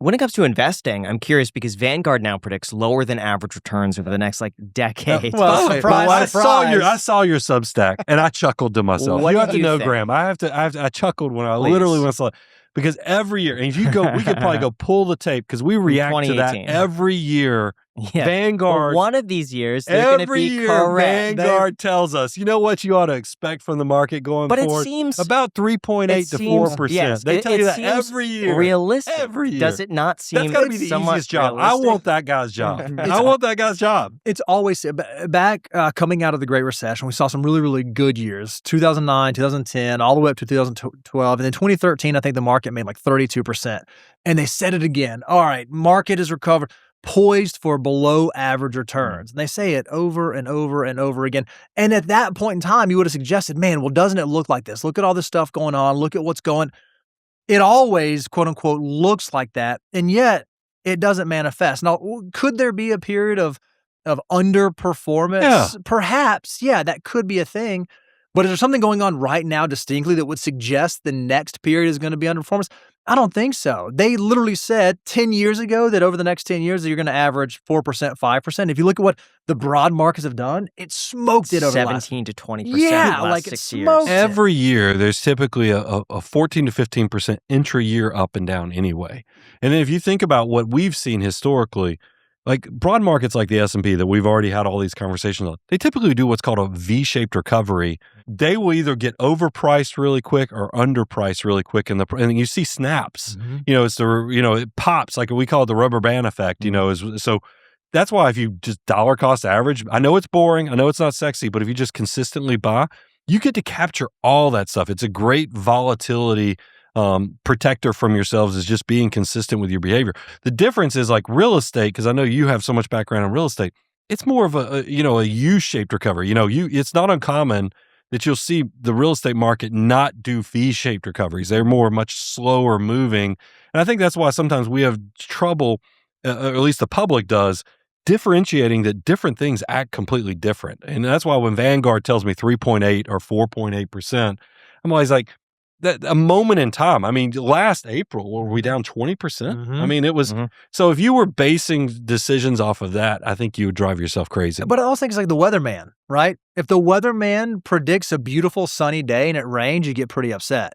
When it comes to investing, I'm curious because Vanguard now predicts lower than average returns over the next decade. Well, surprise. I saw your Substack and I chuckled to myself. What You did have to you know, think? Graham. I chuckled when I Please. saw it. Because every year, and if you go, we could probably go pull the tape because we react to that 2018. every year. Yeah. Vanguard. Well, one of these years, they're going to Every be year, correct. Vanguard tells us, you know what you ought to expect from the market going But forward? it seems about 3.8 to 4%. Yes, They tell you that seems every year. realistic. Every year. Does it not seem That's got to be the somewhat easiest job. realistic? I want that guy's job. I want that guy's job. It's always back coming out of the Great Recession. We saw some really, really good years, 2009, 2010, all the way up to 2012. And then 2013, I think the market made like 32%. And they said it again. All right, market is recovered, poised for below average returns. And they say it over and over and over again. And at that point in time, you would have suggested, man, well, doesn't it look like this? Look at all this stuff going on. Look at what's going. It always, quote unquote, looks like that. And yet it doesn't manifest. Now, could there be a period of underperformance? Yeah. Perhaps, yeah, that could be a thing. But is there something going on right now distinctly that would suggest the next period is going to be underperformance? I don't think so. They literally said 10 years ago that over the next 10 years, you're going to average 4%, 5%. If you look at what the broad markets have done, it smoked it over 17 to 20%. Yeah, the last like it 6 years. smoked it. Every year, there's typically a 14 to 15% intra-year up and down anyway. And then if you think about what we've seen historically, like broad markets like the S&P that we've already had all these conversations on, they typically do what's called a V-shaped recovery. They will either get overpriced really quick or underpriced really quick, and you see snaps. You know, it pops, like we call it the rubber band effect. You know, so that's why if you just dollar cost average, I know it's boring, I know it's not sexy, but if you just consistently buy, you get to capture all that stuff. It's a great volatility protector from yourselves, is just being consistent with your behavior. The difference is like real estate, because I know you have so much background in real estate. It's more of a U-shaped recovery. It's not uncommon that you'll see the real estate market not do V-shaped recoveries. They're much slower moving. And I think that's why sometimes we have trouble, or at least the public does, differentiating that different things act completely different. And that's why when Vanguard tells me 3.8 or 4.8%, I'm always like, that a moment in time. I mean, last April, were we down 20%? I mean, it was, so if you were basing decisions off of that, I think you would drive yourself crazy. But I also think it's like the weatherman, right? If the weatherman predicts a beautiful sunny day and it rains, you get pretty upset.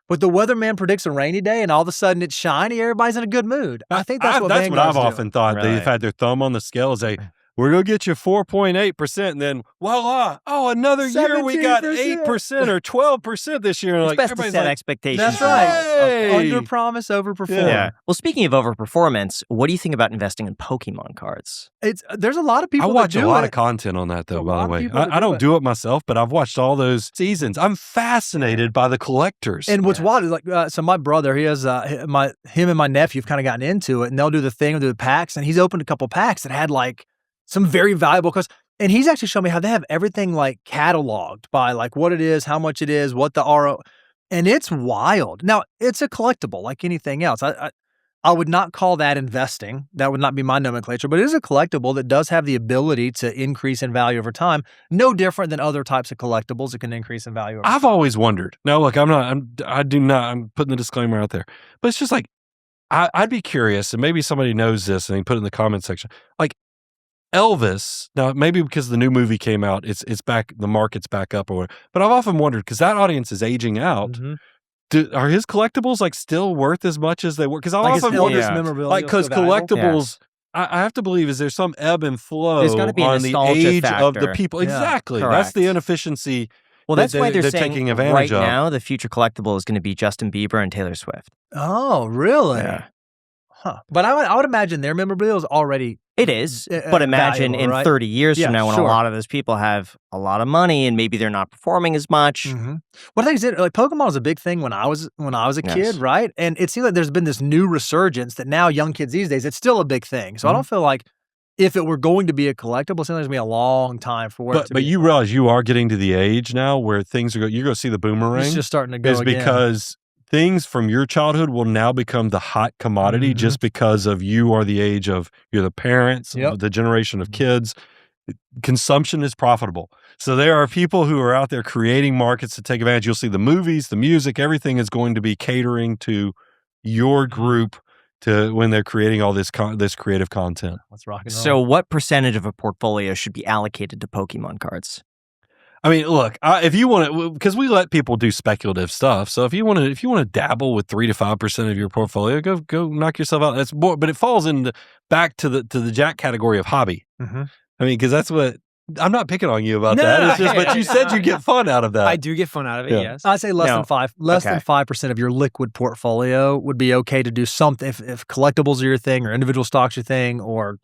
But the weatherman predicts a rainy day and all of a sudden it's shiny, everybody's in a good mood. I think that's what I've Vanguard's doing. often thought. Right. They've had their thumb on the scale, say, we're going to get you 4.8%, and then voila, another year we got 8% or 12% this year. And It's best to set expectations. That's right. Hey! Under promise, over perform. Yeah. Well, speaking of overperformance, what do you think about investing in Pokemon cards? There's a lot of people I watch that do a lot it. of content on that, though, A by lot the of way. people that I don't do it. do it myself, but I've watched all those seasons. I'm fascinated by the collectors. And what's wild is so my brother, he has him and my nephew have kind of gotten into it, and they'll do the thing, do the packs, and he's opened a couple packs that had like some very valuable cards. And he's actually shown me how they have everything like cataloged by like what it is, how much it is, what the RO, and it's wild. Now it's a collectible like anything else. I would not call that investing. That would not be my nomenclature, but it is a collectible that does have the ability to increase in value over time. No different than other types of collectibles that can increase in value over time. I've always wondered. Now, look, I'm putting the disclaimer out there, but it's just like, I'd be curious, and maybe somebody knows this and they put it in the comment section. Like Elvis, now maybe because the new movie came out, it's back, the market's back up or whatever. But I've often wondered, because that audience is aging out. Are his collectibles like still worth as much as they were? Because I Like his often Elvis wonder, memorabilia like, because still valuable? collectibles, I have to believe, is there some ebb and flow There's gotta be a on the nostalgia age of the factor. people? Yeah, Exactly. That's correct. the inefficiency. Well, that's why they're saying taking advantage right of. now the future collectible is going to be Justin Bieber and Taylor Swift. Oh, really? Yeah. Huh. But I would imagine their memorabilia is already It is, but imagine valuable, in right? 30 years Yeah, from now when sure. a lot of those people have a lot of money and maybe they're not performing as much. What I think is like Pokemon was a big thing when I was a kid, Yes. right? And it seems like there's been this new resurgence that now young kids these days, it's still a big thing. So I don't feel like if it were going to be a collectible, it seems like it's going to be a long time for it to But be. you realize you are getting to the age now where things are you're going to see the boomerang. It's just starting to go is again. because things from your childhood will now become the hot commodity just because of you are the age of, you're the parents, the generation of kids. Consumption is profitable. So there are people who are out there creating markets to take advantage. You'll see the movies, the music, everything is going to be catering to your group to when they're creating all this this creative content. Let's rock and roll. So what percentage of a portfolio should be allocated to Pokemon cards? I mean, look, if you want to, because we let people do speculative stuff. So if you want to dabble with 3 to 5% of your portfolio, go knock yourself out. That's more, but it falls back to the Jack category of hobby. Mhm. I mean, because that's what I'm not picking on you about that. It's just, but you said you get fun out of that. I do get fun out of it. Yeah. Yes. I'd say less No. than 5. Less than Okay. 5% of your liquid portfolio would be okay to do something if collectibles are your thing or individual stocks your thing or,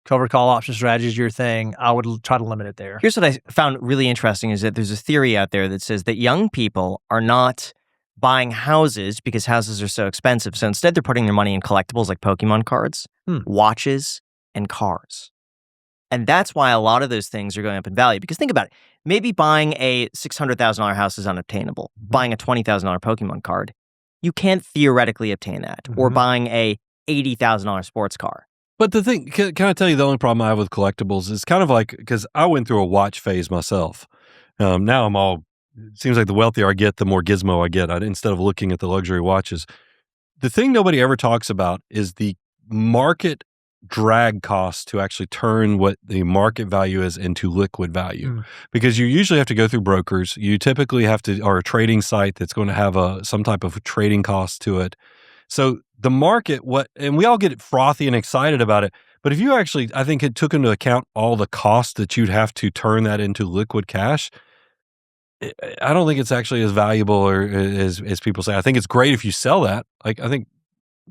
covered call option strategies your thing. I would try to limit it there. Here's what I found really interesting is that there's a theory out there that says that young people are not buying houses because houses are so expensive. So instead, they're putting their money in collectibles like Pokemon cards, watches, and cars. And that's why a lot of those things are going up in value. Because think about it. Maybe buying a $600,000 house is unobtainable. Buying a $20,000 Pokemon card, you can't theoretically obtain that. Or buying a $80,000 sports car. But the thing, can I tell you the only problem I have with collectibles is kind of like, because I went through a watch phase myself. Now it seems like the wealthier I get, the more gizmo I get. Instead of looking at the luxury watches. The thing nobody ever talks about is the market drag cost to actually turn what the market value is into liquid value. Because you usually have to go through brokers. You typically have to, or a trading site that's going to have some type of trading cost to it. So the market, and we all get frothy and excited about it, but if you actually, I think it took into account all the costs that you'd have to turn that into liquid cash, I don't think it's actually as valuable or as people say. I think it's great if you sell that. Like I think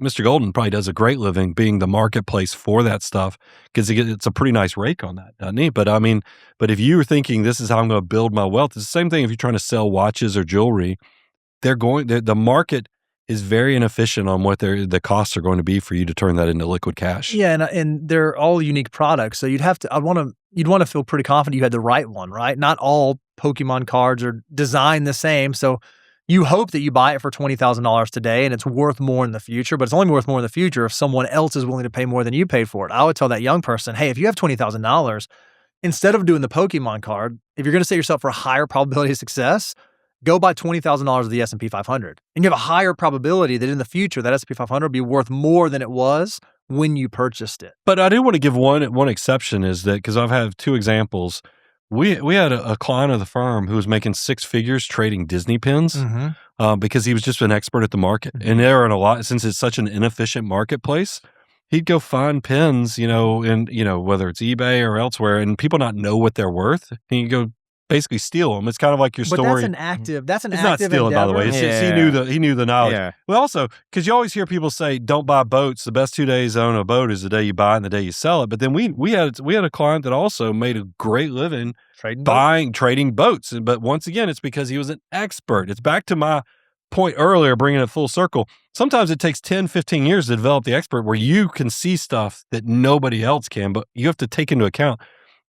Mr. Golden probably does a great living being the marketplace for that stuff because it's a pretty nice rake on that, doesn't he? But I mean, if you're thinking this is how I'm going to build my wealth, it's the same thing if you're trying to sell watches or jewelry. The market is very inefficient on what the costs are going to be for you to turn that into liquid cash. Yeah, and they're all unique products, so you'd want to feel pretty confident you had the right one, right? Not all Pokemon cards are designed the same, so you hope that you buy it for $20,000 today and it's worth more in the future, but it's only worth more in the future if someone else is willing to pay more than you paid for it. I would tell that young person, hey, if you have $20,000, instead of doing the Pokemon card, if you're going to set yourself for a higher probability of success, go buy $20,000 of the S&P 500. And you have a higher probability that in the future, that S&P 500 will be worth more than it was when you purchased it. But I do want to give one exception is that, because I've had 2 examples. We had a client of the firm who was making 6 figures trading Disney pins because he was just an expert at the market. And there are since it's such an inefficient marketplace, he'd go find pins, in whether it's eBay or elsewhere, and people not know what they're worth. And you go basically steal them. It's kind of like your story. But that's an active. It's not stealing, by the way. He knew the knowledge. Yeah. Well, also because you always hear people say, "Don't buy boats. The best 2 days to own a boat is the day you buy it and the day you sell it." But then we had a client that also made a great living trading boats. But once again, it's because he was an expert. It's back to my point earlier, bringing it full circle. Sometimes it takes 10, 15 years to develop the expert where you can see stuff that nobody else can, but you have to take into account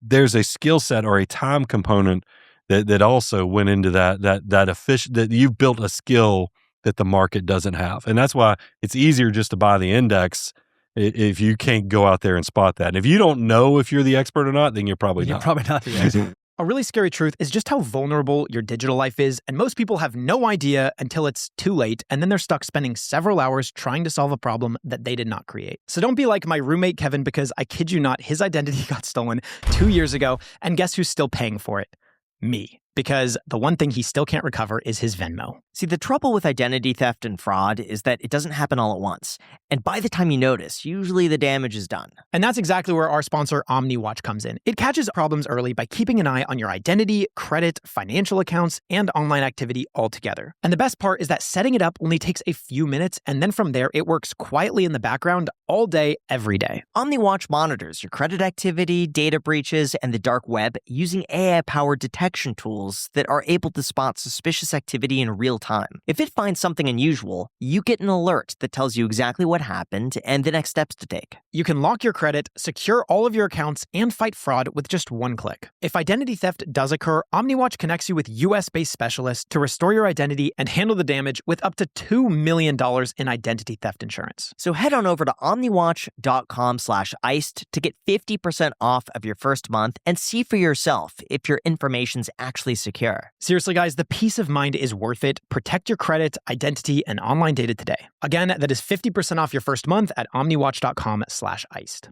there's a skill set or a time component that also went into that you've built a skill that the market doesn't have. And that's why it's easier just to buy the index if you can't go out there and spot that. And if you don't know if you're the expert or not, then you're probably not. You're probably not the expert. A really scary truth is just how vulnerable your digital life is, and most people have no idea until it's too late, and then they're stuck spending several hours trying to solve a problem that they did not create. So don't be like my roommate Kevin, because I kid you not, his identity got stolen 2 years ago, and guess who's still paying for it? Me. Because the one thing he still can't recover is his Venmo. See, the trouble with identity theft and fraud is that it doesn't happen all at once. And by the time you notice, usually the damage is done. And that's exactly where our sponsor, OmniWatch, comes in. It catches problems early by keeping an eye on your identity, credit, financial accounts, and online activity altogether. And the best part is that setting it up only takes a few minutes, and then from there, it works quietly in the background all day, every day. OmniWatch monitors your credit activity, data breaches, and the dark web using AI-powered detection tools that are able to spot suspicious activity in real time. If it finds something unusual, you get an alert that tells you exactly what happened and the next steps to take. You can lock your credit, secure all of your accounts, and fight fraud with just one click. If identity theft does occur, OmniWatch connects you with US-based specialists to restore your identity and handle the damage with up to $2 million in identity theft insurance. So head on over to omniwatch.com/iced to get 50% off of your first month and see for yourself if your information's actually secure. Seriously, guys, the peace of mind is worth it. Protect your credit, identity, and online data today. Again, that is 50% off your first month at omniwatch.com/iced.